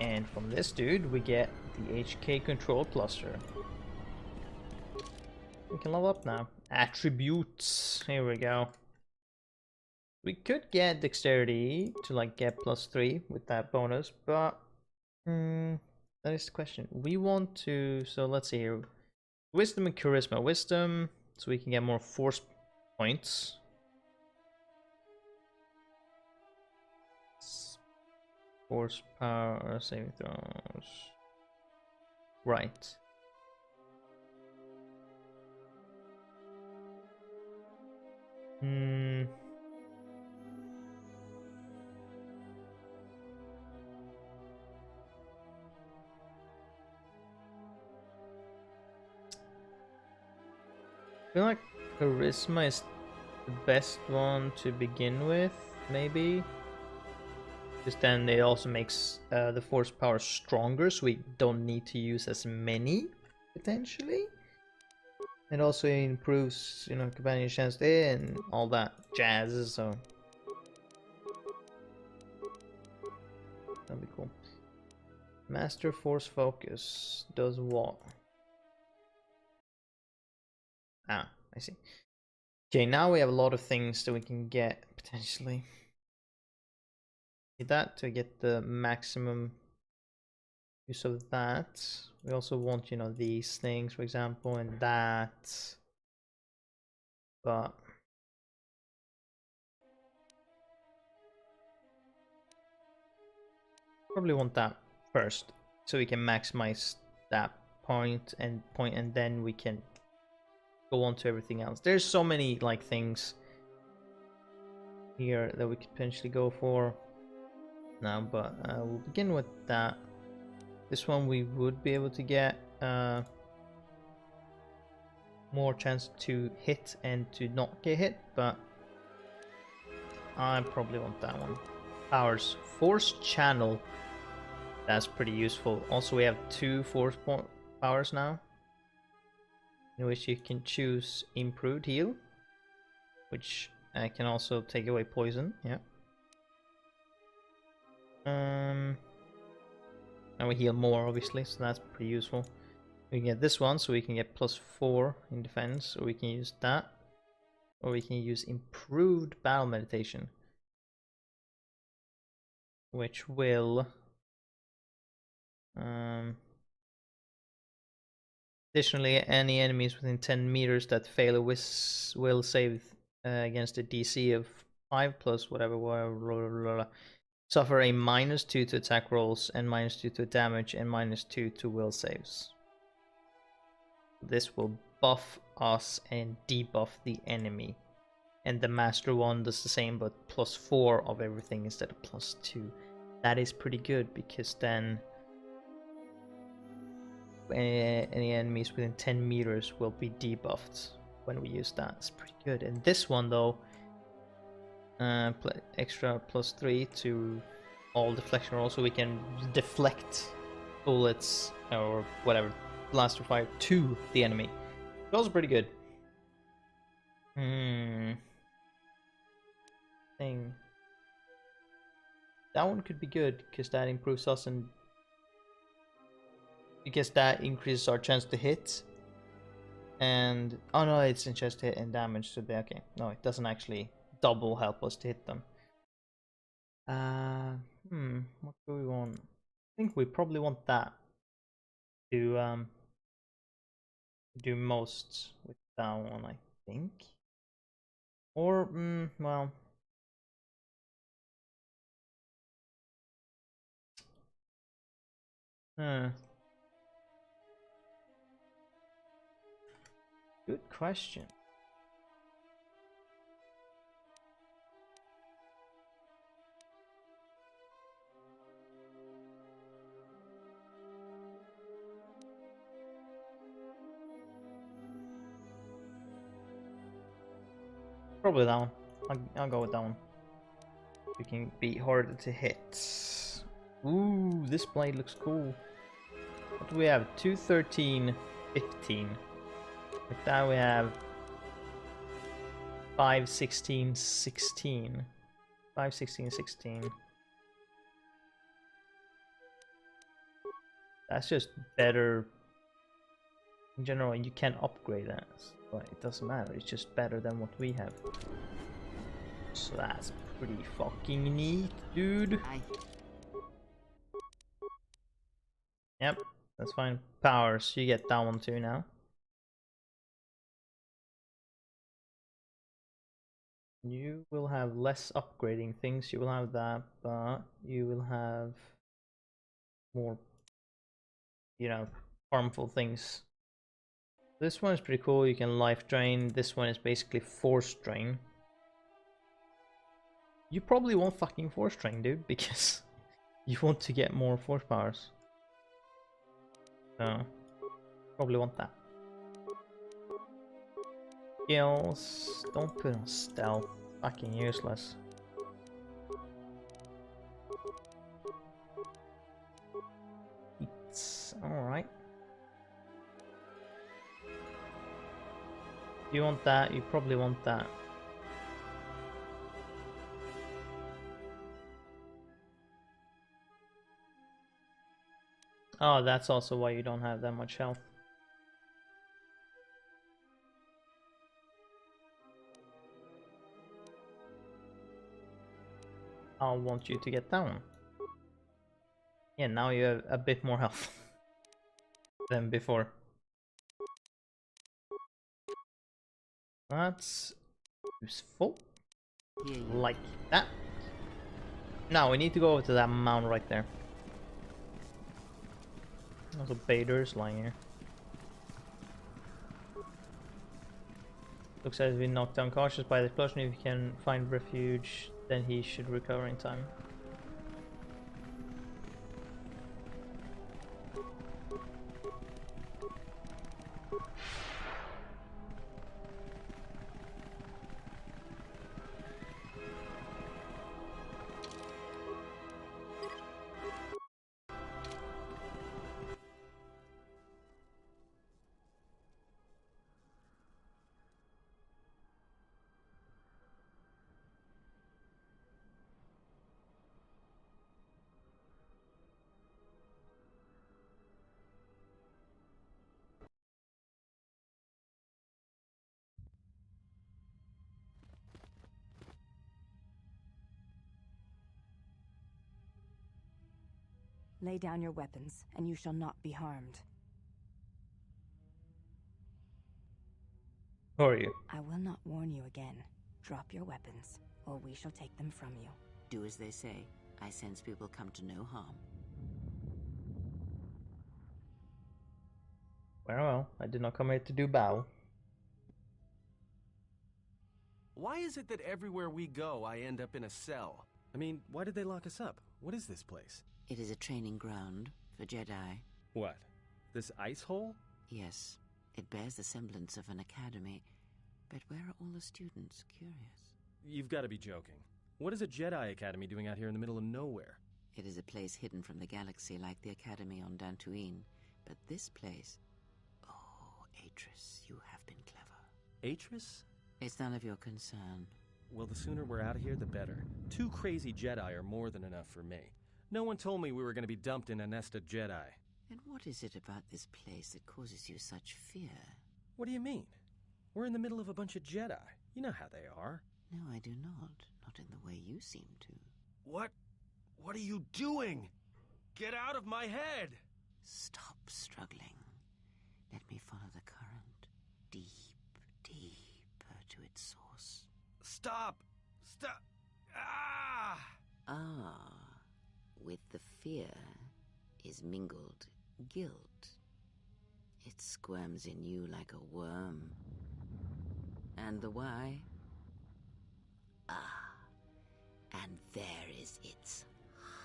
And from this dude, we get the HK control cluster. We can level up now. Attributes. Here we go. We could get dexterity to like get +3 with that bonus, but that is the question. We want to, so let's see here. Wisdom and charisma. Wisdom, so we can get more force points. Force power saving throws. Right. I feel like charisma is the best one to begin with, maybe. Because then it also makes the force power stronger, so we don't need to use as many, potentially. It also improves, you know, companion chance and all that jazz, so that'd be cool. Master Force Focus does what? Ah, I see. Okay, now we have a lot of things that we can get, potentially. Need that to get the maximum use of that. We also want, you know, these things, for example, and that. But probably want that first, so we can maximize that point, and then we can go on to everything else. There's so many like things here that we could potentially go for now, but we'll begin with that. This one we would be able to get more chance to hit and to not get hit, but I probably want that one. Powers. Force channel. That's pretty useful. Also, we have 2 force powers now, in which you can choose improved heal, which can also take away poison. Yeah. And we heal more, obviously, so that's pretty useful. We can get this one, so we can get +4 in defense, or we can use that, or we can use improved battle meditation, which will additionally, any enemies within 10 meters that fail a will save against a DC of 5 plus whatever, suffer a -2 to attack rolls and -2 to damage and -2 to will saves. This will buff us and debuff the enemy. And the master one does the same, but +4 of everything instead of +2. That is pretty good, because then any enemies within 10 meters will be debuffed when we use that. It's pretty good. And this one though, extra +3 to all deflection rolls, so we can deflect bullets or whatever blaster fire to the enemy. It's also pretty good. Thing. That one could be good, because that improves us, and because that increases our chance to hit. And oh no, it's in chance to hit and damage, so they, okay. No, it doesn't actually double help us to hit them. What do we want? I think we probably want that to do most with that one, I think. Or well, good question. Probably that one. I'll go with that one. We can be harder to hit. Ooh, this blade looks cool. What do we have? 213, 15. With that we have 5, 16, 16. 5, 16, 16. That's just better. In general, you can upgrade that, but it doesn't matter. It's just better than what we have. So that's pretty fucking neat, dude. Yep, that's fine. Powers, you get that one too now. You will have less upgrading things, you will have that, but you will have more, you know, harmful things. This one is pretty cool, you can life drain. This one is basically force drain. You probably won't fucking force drain, dude, because you want to get more force powers. So, probably want that. Skills, don't put on stealth, fucking useless. It's alright. You want that, you probably want that. Oh, that's also why you don't have that much health. I'll want you to get that one. Yeah, now you have a bit more health than before. That's useful. Like that. Now we need to go over to that mound right there. Also, Bader's lying here. Looks as if we knocked down cautious by the explosion. If he can find refuge, then he should recover in time. Lay down your weapons, and you shall not be harmed. Who are you? I will not warn you again. Drop your weapons, or we shall take them from you. Do as they say. I sense we will come to no harm. Well, I did not come here to do battle. Why is it that everywhere we go, I end up in a cell? I mean, why did they lock us up? What is this place? It is a training ground for Jedi. What? This ice hole? Yes, it bears the semblance of an academy. But where are all the students? Curious. You've got to be joking. What is a Jedi Academy doing out here in the middle of nowhere? It is a place hidden from the galaxy like the academy on Dantooine. But this place... Oh, Atris, you have been clever. Atris? It's none of your concern. Well, the sooner we're out of here, the better. 2 crazy Jedi are more than enough for me. No one told me we were going to be dumped in a nest of Jedi. And what is it about this place that causes you such fear? What do you mean? We're in the middle of a bunch of Jedi. You know how they are. No, I do not. Not in the way you seem to. What? What are you doing? Get out of my head! Stop struggling. Let me follow the current. Deep, deeper to its source. Stop! Stop! Ah! Ah, with the fear is mingled guilt. It squirms in you like a worm. And the why? Ah, and there is its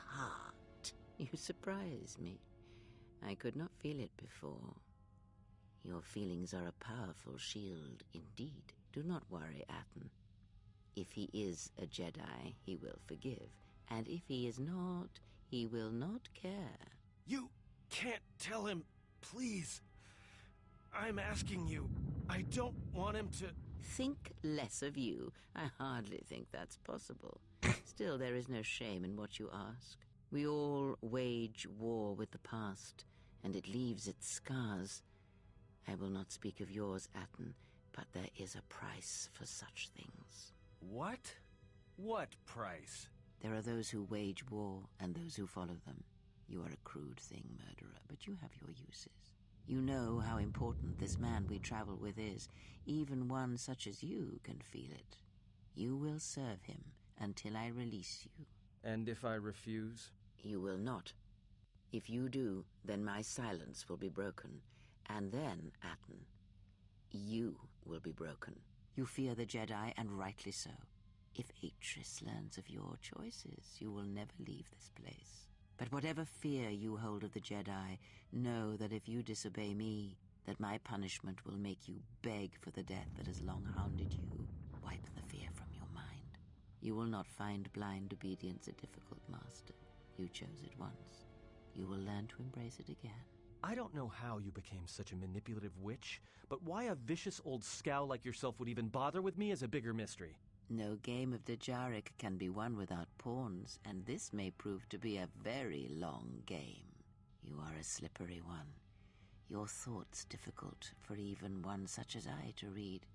heart. You surprise me. I could not feel it before. Your feelings are a powerful shield indeed. Do not worry, Atten. If he is a Jedi, he will forgive. And if he is not, he will not care. You can't tell him, please. I'm asking you. I don't want him to... Think less of you. I hardly think that's possible. Still, there is no shame in what you ask. We all wage war with the past, and it leaves its scars. I will not speak of yours, Atten, but there is a price for such things. What? What price? There are those who wage war and those who follow them. You are a crude thing, murderer, but you have your uses. You know how important this man we travel with is. Even one such as you can feel it. You will serve him until I release you. And if I refuse? You will not. If you do, then my silence will be broken. And then, Atten, you will be broken. You fear the Jedi, and rightly so. If Atris learns of your choices, you will never leave this place. But whatever fear you hold of the Jedi, know that if you disobey me, that my punishment will make you beg for the death that has long hounded you. Wipe the fear from your mind. You will not find blind obedience a difficult master. You chose it once. You will learn to embrace it again. I don't know how you became such a manipulative witch, but why a vicious old scowl like yourself would even bother with me is a bigger mystery. No game of Djarik can be won without pawns, and this may prove to be a very long game. You are a slippery one. Your thoughts difficult for even one such as I to read.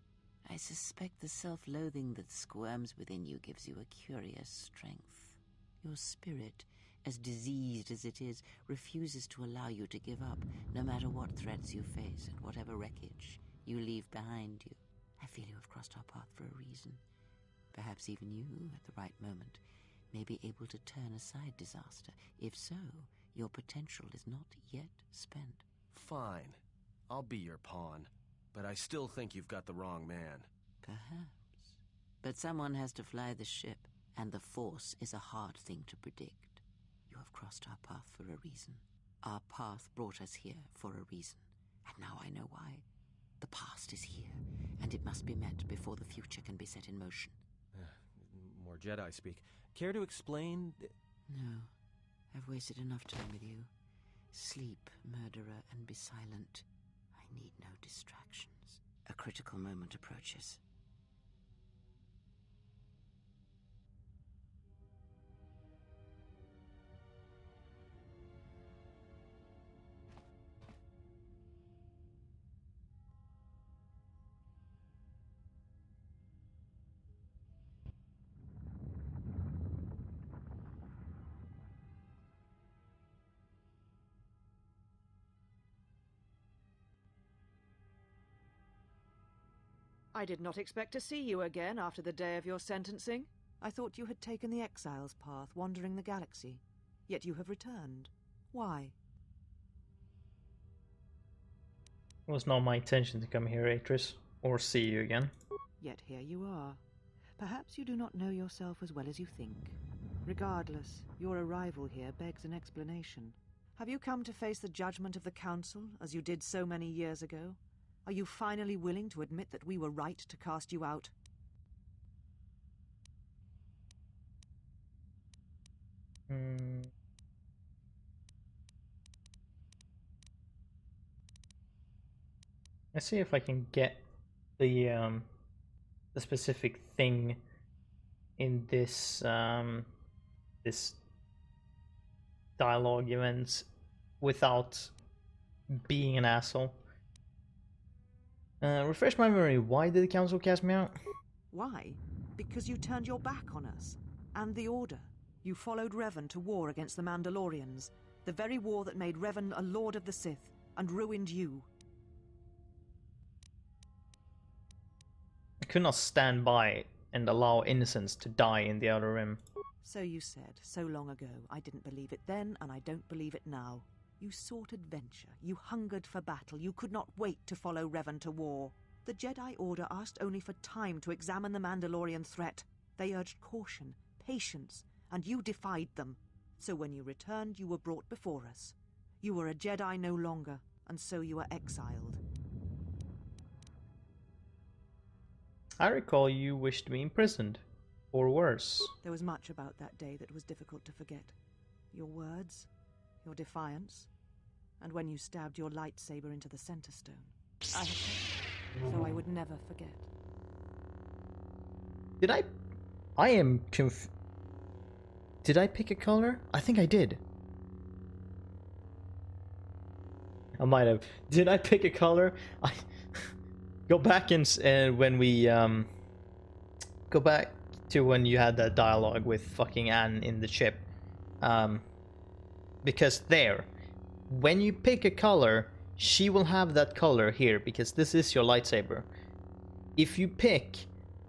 I suspect the self-loathing that squirms within you gives you a curious strength. Your spirit, as diseased as it is, refuses to allow you to give up, no matter what threats you face and whatever wreckage you leave behind you. I feel you have crossed our path for a reason. Perhaps even you, at the right moment, may be able to turn aside disaster. If so, your potential is not yet spent. Fine. I'll be your pawn. But I still think you've got the wrong man. Perhaps. But someone has to fly the ship, and the Force is a hard thing to predict. You have crossed our path for a reason. Our path brought us here for a reason. And now I know why. The past is here, and it must be met before the future can be set in motion. More Jedi speak. Care to explain? No. I've wasted enough time with you. Sleep, murderer, and be silent. I need no distractions. A critical moment approaches. I did not expect to see you again after the day of your sentencing. I thought you had taken the exile's path, wandering the galaxy. Yet you have returned. Why? It was not my intention to come here, Atris, or see you again. Yet here you are. Perhaps you do not know yourself as well as you think. Regardless, your arrival here begs an explanation. Have you come to face the judgment of the Council, as you did so many years ago? Are you finally willing to admit that we were right to cast you out? Let's see if I can get the specific thing in this this dialogue events without being an asshole. Refresh my memory, why did the Council cast me out? Why? Because you turned your back on us. And the Order. You followed Revan to war against the Mandalorians. The very war that made Revan a Lord of the Sith, and ruined you. I could not stand by and allow innocents to die in the Outer Rim. So you said, so long ago. I didn't believe it then, and I don't believe it now. You sought adventure, you hungered for battle, you could not wait to follow Revan to war. The Jedi Order asked only for time to examine the Mandalorian threat. They urged caution, patience, and you defied them. So when you returned, you were brought before us. You were a Jedi no longer, and so you were exiled. I recall you wished me imprisoned, or worse. There was much about that day that was difficult to forget. Your words, your defiance, and when you stabbed your lightsaber into the center stone. I had kept it, so I would never forget. Did I am Did I pick a color? I think I did. I might have. Did I pick a color? I go back and when we go back to when you had that dialogue with fucking Anne in the ship, because there, when you pick a color, she will have that color here because this is your lightsaber. If you pick,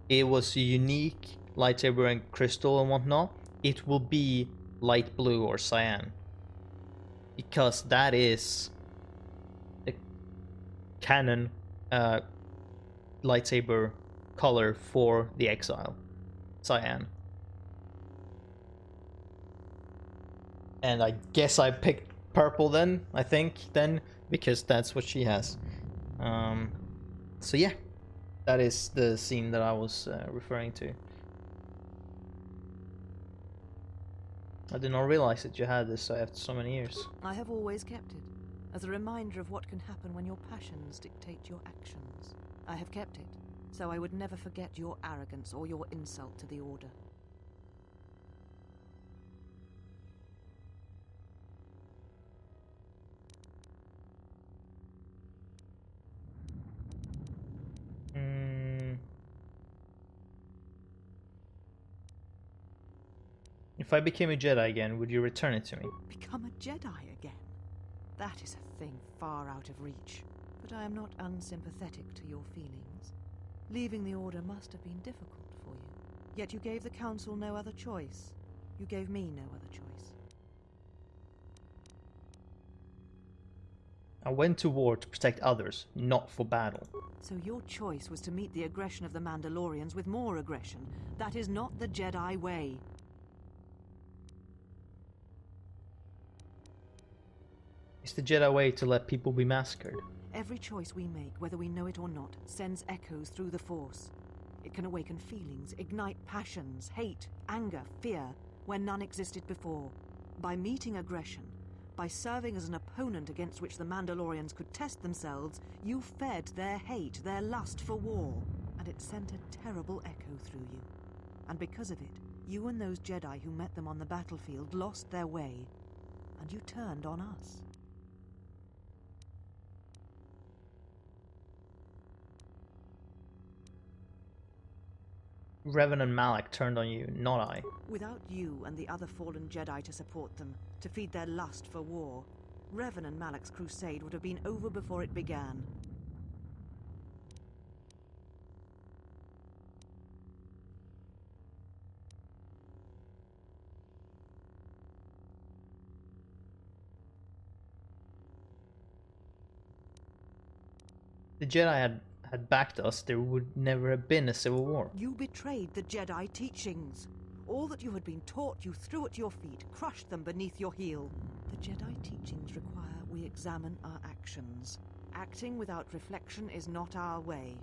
it was a unique lightsaber and crystal and whatnot, it will be light blue or cyan, because that is a canon lightsaber color for the exile, cyan. And I guess I picked purple then, I think, then, because that's what she has. So yeah, that is the scene that I was referring to. I did not realize that you had this after so many years. I have always kept it, as a reminder of what can happen when your passions dictate your actions. I have kept it, so I would never forget your arrogance or your insult to the Order. If I became a Jedi again, would you return it to me? Become a Jedi again? That is a thing far out of reach. But I am not unsympathetic to your feelings. Leaving the Order must have been difficult for you. Yet you gave the Council no other choice. You gave me no other choice. I went to war to protect others, not for battle. So your choice was to meet the aggression of the Mandalorians with more aggression. That is not the Jedi way. It's the Jedi way to let people be massacred. Every choice we make, whether we know it or not, sends echoes through the Force. It can awaken feelings, ignite passions, hate, anger, fear, where none existed before. By meeting aggression, by serving as an opponent against which the Mandalorians could test themselves, you fed their hate, their lust for war, and it sent a terrible echo through you. And because of it, you and those Jedi who met them on the battlefield lost their way, and you turned on us. Revan and Malak turned on you, not I. Without you and the other fallen Jedi to support them, to feed their lust for war, Revan and Malak's crusade would have been over before it began. The Jedi had backed us, there would never have been a civil war. You betrayed the Jedi teachings. All that you had been taught you threw at your feet, crushed them beneath your heel. The Jedi teachings require we examine our actions. Acting without reflection is not our way.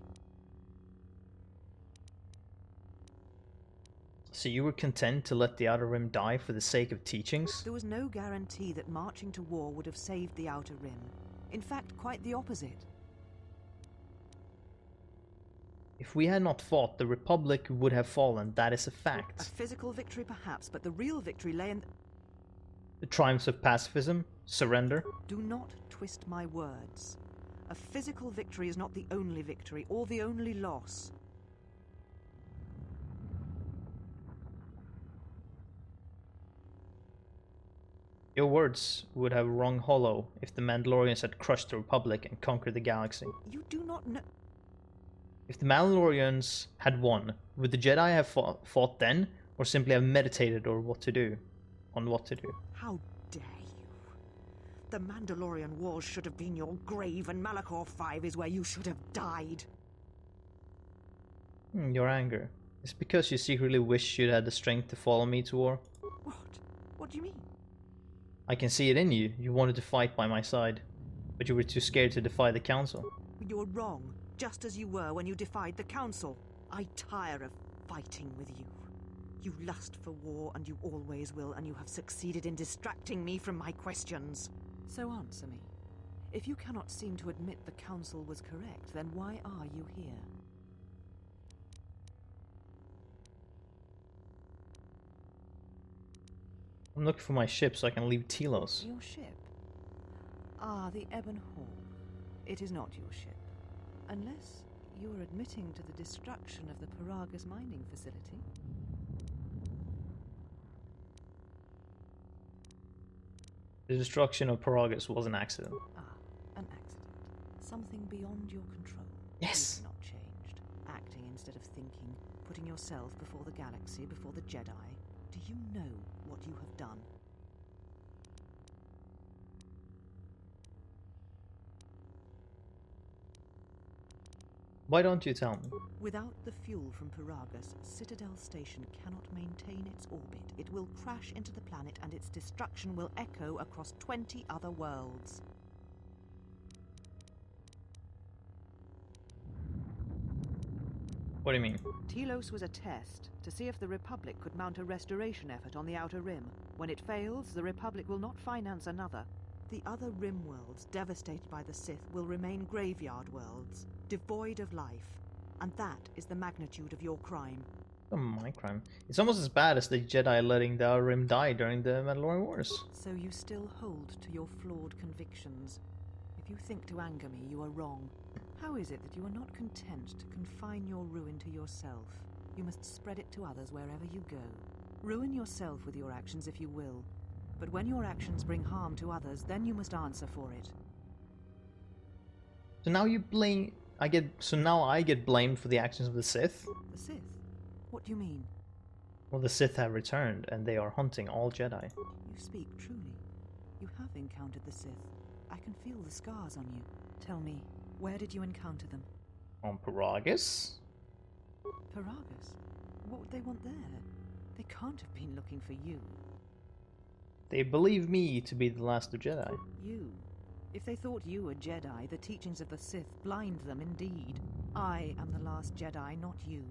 So you were content to let the Outer Rim die for the sake of teachings? There was no guarantee that marching to war would have saved the Outer Rim. In fact, quite the opposite. If we had not fought, the Republic would have fallen, that is a A fact. physical victory perhaps, but the real victory lay in... The triumphs of pacifism, surrender. Do not twist my words. A physical victory is not the only victory, or the only loss. Your words would have rung hollow if the Mandalorians had crushed the Republic and conquered the galaxy. You do not know... If the Mandalorians had won, would the Jedi have fought then, or simply have meditated on what to do? How dare you? The Mandalorian Wars should have been your grave, and Malachor 5 is where you should have died. Your anger. It's because you secretly wish you'd had the strength to follow me to war. What? What do you mean? I can see it in you. You wanted to fight by my side, but you were too scared to defy the Council. You were wrong, just as you were when you defied the Council. I tire of fighting with you. You lust for war, and you always will, and you have succeeded in distracting me from my questions. So answer me. If you cannot seem to admit the Council was correct, then why are you here? I'm looking for my ship so I can leave Telos. Your ship? Ah, the Ebon Hawk. It is not your ship. Unless you're admitting to the destruction of the Paragus mining facility. The destruction of Paragus was an accident. Ah, an accident. Something beyond your control. Yes! You've not changed. Acting instead of thinking, putting yourself before the galaxy, before the Jedi. Do you know what you have done? Why don't you tell me? Without the fuel from Paragus, Citadel Station cannot maintain its orbit. It will crash into the planet and its destruction will echo across 20 other worlds. What do you mean? Telos was a test to see if the Republic could mount a restoration effort on the Outer Rim. When it fails, the Republic will not finance another. The other Rim worlds, devastated by the Sith, will remain graveyard worlds, devoid of life. And that is the magnitude of your crime. Oh, my crime. It's almost as bad as the Jedi letting the Outer Rim die during the Mandalorian Wars. So you still hold to your flawed convictions. If you think to anger me, you are wrong. How is it that you are not content to confine your ruin to yourself? You must spread it to others wherever you go. Ruin yourself with your actions if you will. But when your actions bring harm to others, then you must answer for it. So now you blame... So now I get blamed for the actions of the Sith? The Sith? What do you mean? Well, the Sith have returned, and they are hunting all Jedi. You speak truly. You have encountered the Sith. I can feel the scars on you. Tell me, where did you encounter them? On Paragus? Paragus? What would they want there? They can't have been looking for you. They believe me to be the last of Jedi. You? If they thought you were Jedi, the teachings of the Sith blind them indeed. I am the last Jedi, not you.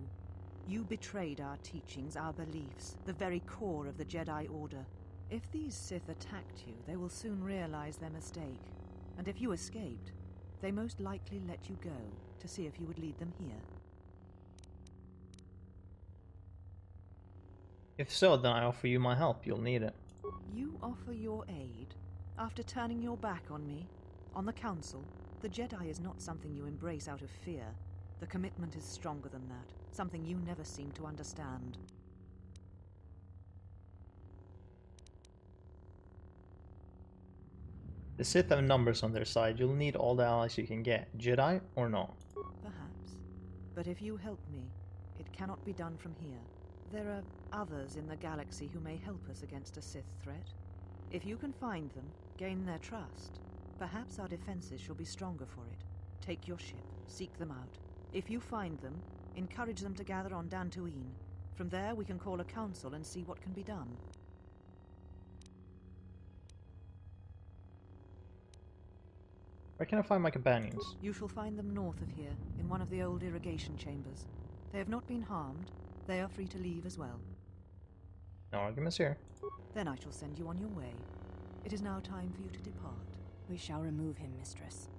You betrayed our teachings, our beliefs, the very core of the Jedi Order. If these Sith attacked you, they will soon realize their mistake. And if you escaped, they most likely let you go to see if you would lead them here. If so, then I offer you my help. You'll need it. You offer your aid after turning your back on me, on the Council. The Jedi is not something you embrace out of fear. The commitment is stronger than that, something you never seem to understand. The Sith have numbers on their side. You'll need all the allies you can get, Jedi or no. Perhaps. But if you help me, it cannot be done from here. There are others in the galaxy who may help us against a Sith threat. If you can find them, gain their trust, perhaps our defenses shall be stronger for it. Take your ship, seek them out. If you find them, encourage them to gather on Dantooine. From there we can call a council and see what can be done. Where can I find my companions? You shall find them north of here, in one of the old irrigation chambers. They have not been harmed. They are free to leave as well. No arguments here. Then I shall send you on your way. It is now time for you to depart. We shall remove him, mistress.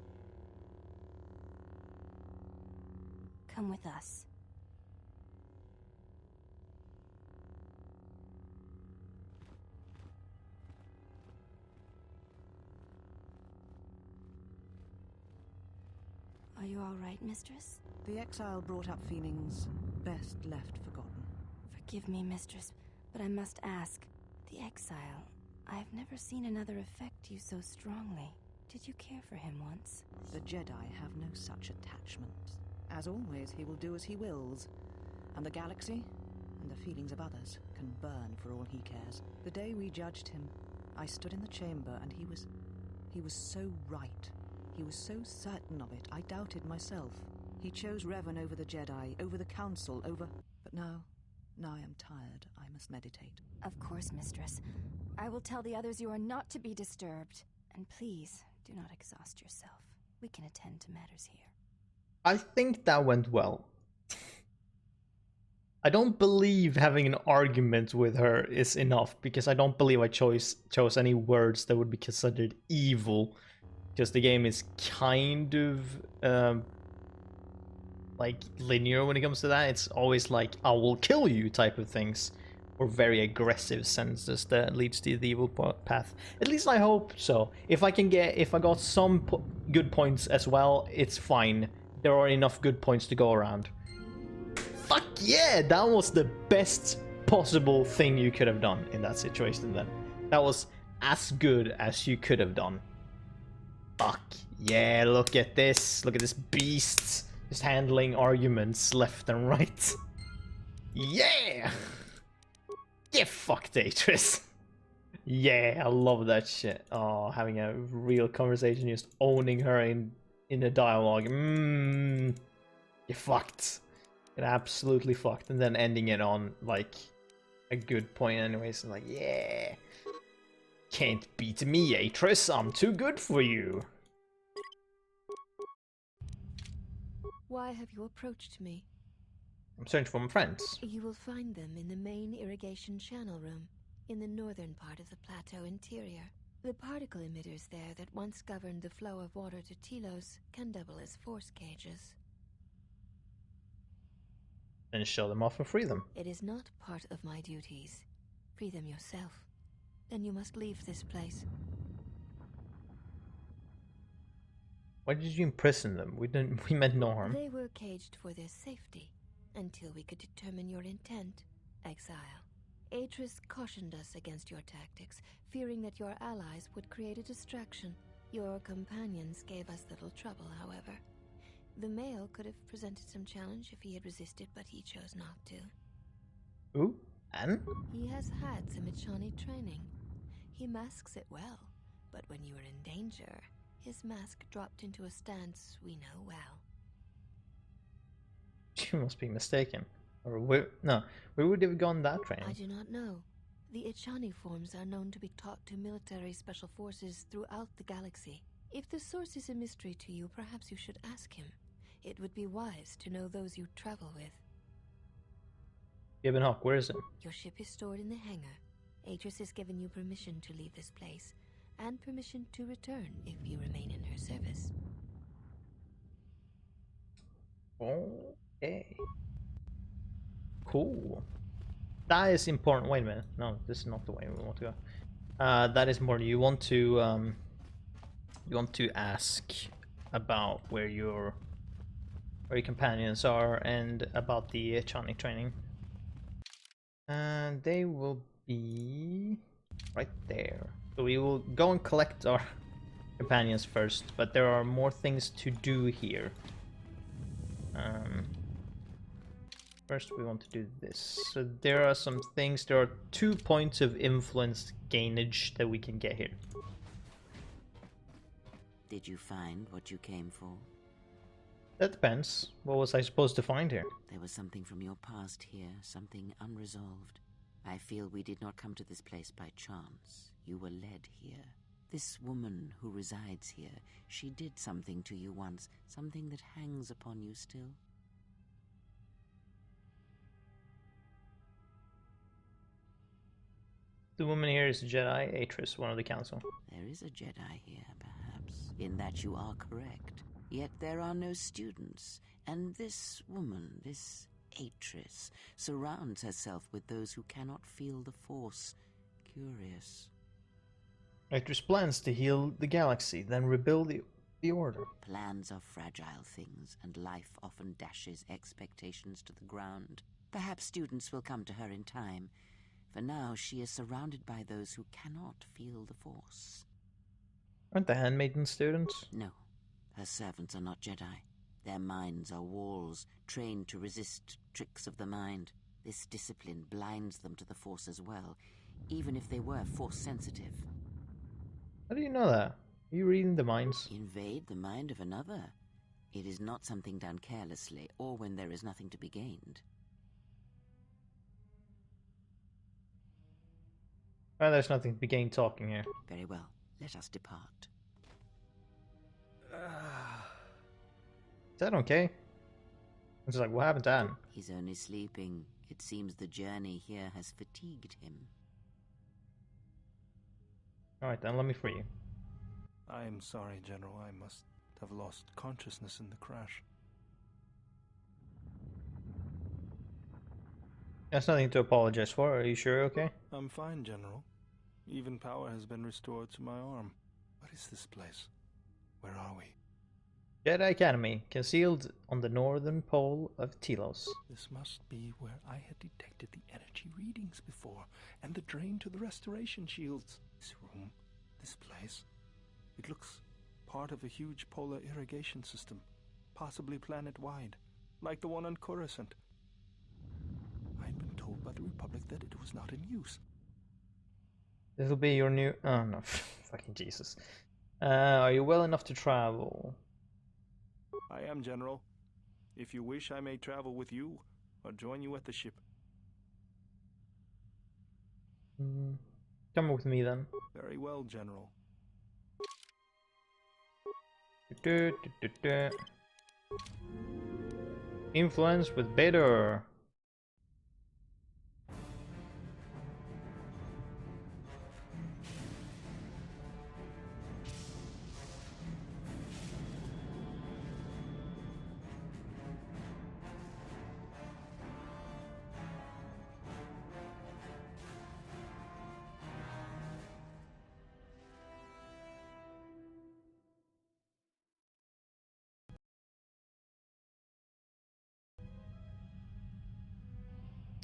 Come with us. Are you all right, mistress? The exile brought up feelings best left forgotten. Forgive me, mistress, but I must ask. The exile, I've never seen another affect you so strongly. Did you care for him once? The Jedi have no such attachment. As always, he will do as he wills. And the galaxy, and the feelings of others, can burn for all he cares. The day we judged him, I stood in the chamber and he was so right. He was so certain of it, I doubted myself. He chose Revan over the Jedi, over the Council, over... But now I am tired. I must meditate. Of course, mistress. I will tell the others you are not to be disturbed. And please, do not exhaust yourself. We can attend to matters here. I think that went well. I don't believe having an argument with her is enough, because I don't believe I chose any words that would be considered evil. Because the game is kind of like linear when it comes to that. It's always like, I will kill you type of things. or very aggressive senses that leads to the evil path. At least I hope so. If I got some good points as well, it's fine. There are enough good points to go around. Fuck yeah! That was the best possible thing you could have done in that situation then. That was as good as you could have done. Fuck yeah, look at this. Look at this beast. Just handling arguments left and right. Yeah! Get fucked, Atris. Yeah, I love that shit. Oh, having a real conversation, just owning her in a dialogue. You're fucked. You're absolutely fucked. And then ending it on, like, a good point anyways. Like, yeah. Can't beat me, Atris. I'm too good for you. Why have you approached me? I'm searching for my friends. You will find them in the main irrigation channel room, in the northern part of the plateau interior. The particle emitters there that once governed the flow of water to Telos can double as force cages. Then show them off and free them. It is not part of my duties. Free them yourself. Then you must leave this place. Why did you imprison them? We meant no harm. They were caged for their safety, until we could determine your intent, exile. Atris cautioned us against your tactics, fearing that your allies would create a distraction. Your companions gave us little trouble, however. The male could have presented some challenge if he had resisted, but he chose not to. Ooh, and? He has had some Echani training. He masks it well, but when you were in danger, his mask dropped into a stance we know well. You must be mistaken. Or where would have gone that training? I do not know. The Echani forms are known to be taught to military special forces throughout the galaxy. If the source is a mystery to you, perhaps you should ask him. It would be wise to know those you travel with. Gibbon Hawk, where is it? Your ship is stored in the hangar. Atris has given you permission to leave this place, and permission to return if you remain in her service. Okay. Cool. That is important. Wait a minute. No, this is not the way we want to go. That is more. You want to ask about where your companions are and about the Echani training. And they will be right there. So we will go and collect our companions first, but there are more things to do here. First we want to do this. So there are some things, there are 2 points of influence gainage that we can get here. Did you find what you came for? That depends. What was I supposed to find here? There was something from your past here, something unresolved. I feel we did not come to this place by chance. You were led here. This woman who resides here, she did something to you once, something that hangs upon you still. The woman here is a Jedi, Atris, one of the council. There is a Jedi here, perhaps, in that you are correct. Yet there are no students, and this woman, this Atris, surrounds herself with those who cannot feel the Force. Curious. Atris plans to heal the galaxy, then rebuild the Order. Plans are fragile things, and life often dashes expectations to the ground. Perhaps students will come to her in time. For now, she is surrounded by those who cannot feel the Force. Aren't the handmaiden students? No, her servants are not Jedi. Their minds are walls, trained to resist tricks of the mind. This discipline blinds them to the Force as well, even if they were Force-sensitive. How do you know that? Are you reading the minds? Invade the mind of another. It is not something done carelessly, or when there is nothing to be gained. Well, there's nothing to be gained talking here. Very well, let us depart. Is that okay? It's like, what happened to Anne? He's only sleeping. It seems the journey here has fatigued him. Alright then, let me free you. I am sorry, General. I must have lost consciousness in the crash. There's nothing to apologize for. Are you sure? Okay. I'm fine, General. Even power has been restored to my arm. What is this place? Where are we? Jedi Academy, concealed on the northern pole of Telos. This must be where I had detected the energy readings before, and the drain to the restoration shields. This room, this place, it looks part of a huge polar irrigation system, possibly planet-wide, like the one on Coruscant. I'd been told by the Republic that it was not in use. This will be your new... Oh no, fucking Jesus. Are you well enough to travel? I am, General. If you wish, I may travel with you, or join you at the ship. Come with me then. Very well, General. Influence with Vader.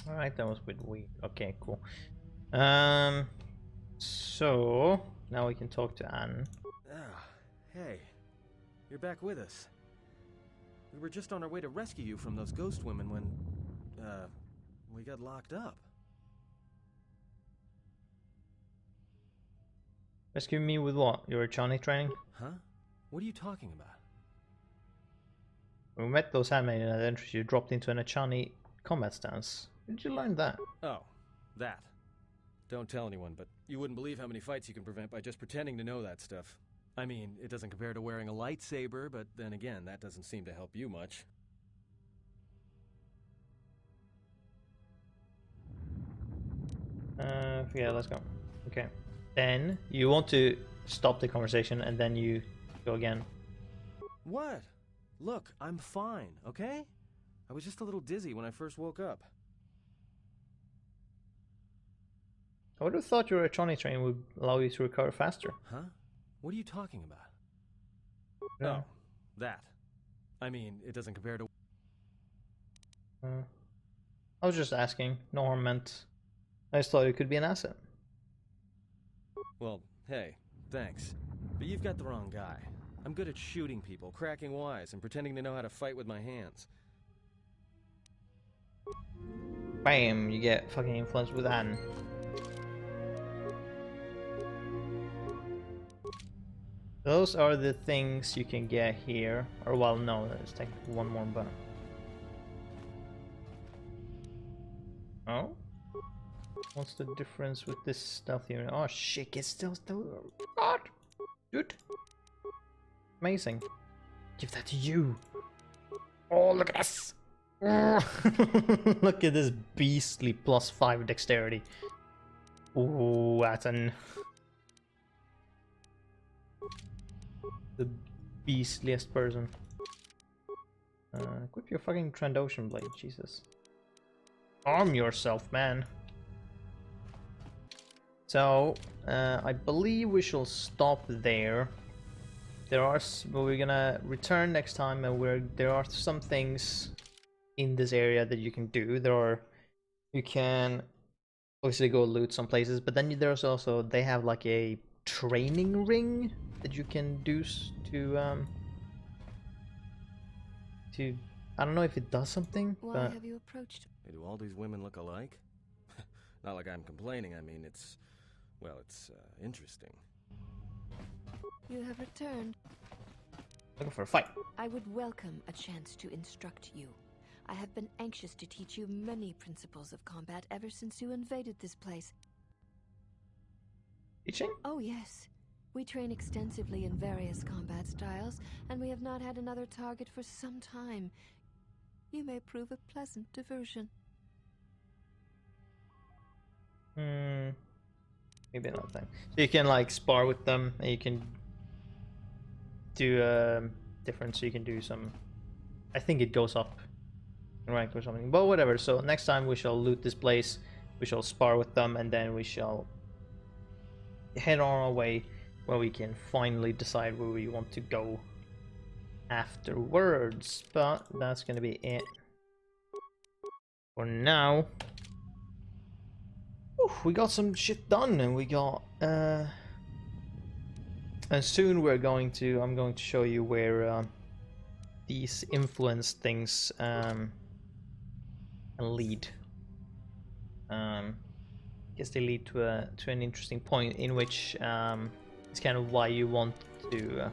Alright, that was a bit weak. Okay, cool. So now we can talk to Anne. Ah, hey. You're back with us. We were just on our way to rescue you from those ghost women when, we got locked up. Rescue me with what? Your Johnny training? Huh? What are you talking about? When we met those handmaiden at entrance, you dropped into an Achani combat stance. Where did you learn that? Oh, that. Don't tell anyone, but you wouldn't believe how many fights you can prevent by just pretending to know that stuff. I mean, it doesn't compare to wearing a lightsaber, but then again, that doesn't seem to help you much. Yeah, let's go. Okay. Then you want to stop the conversation and then you go again. What? Look, I'm fine, okay? I was just a little dizzy when I first woke up. I would have thought your Achani training would allow you to recover faster. Huh? What are you talking about? Yeah. Oh, that. I mean, it doesn't compare to... I was just asking. No harm meant. I just thought it could be an asset. Well, hey, thanks. But you've got the wrong guy. I'm good at shooting people, cracking wise, and pretending to know how to fight with my hands. Bam! You get fucking influence with Anne. Those are the things you can get here. Or well, no, let's take one more button. Oh? What's the difference with this stealth here? Oh shit, it's still God! Dude! Amazing. Give that to you! Oh, look at this! Look at this beastly +5 dexterity. Ooh, that's an... the beastliest person. Equip your fucking Trandoshan blade, Jesus. Arm yourself, man. So, I believe we shall stop there. But we're gonna return next time, and there are some things in this area that you can do. You can obviously go loot some places, but then there's also, they have like a training ring that you can do to I don't know if it does something. Why have you approached? Hey, do all these women look alike? Not like I'm complaining, I mean, it's interesting. You have returned. Looking for a fight. I would welcome a chance to instruct you. I have been anxious to teach you many principles of combat ever since you invaded this place. Teaching? Oh yes. We train extensively in various combat styles, and we have not had another target for some time. You may prove a pleasant diversion. Maybe another time. So you can like spar with them, and you can do different. So you can do some. I think it goes up rank or something. But whatever. So next time we shall loot this place. We shall spar with them, and then we shall head on our way where we can finally decide where we want to go afterwards. But that's gonna be it for now. Oof, we got some shit done, and we got and soon I'm going to show you where these influence things can lead. I guess they lead to an interesting point in which it's kind of why you want to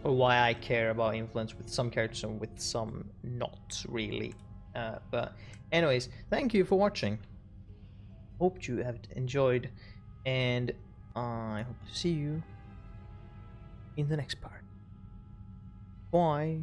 or why I care about influence with some characters and with some not really. But anyways, thank you for watching. Hope you have enjoyed, and I hope to see you in the next part. Bye.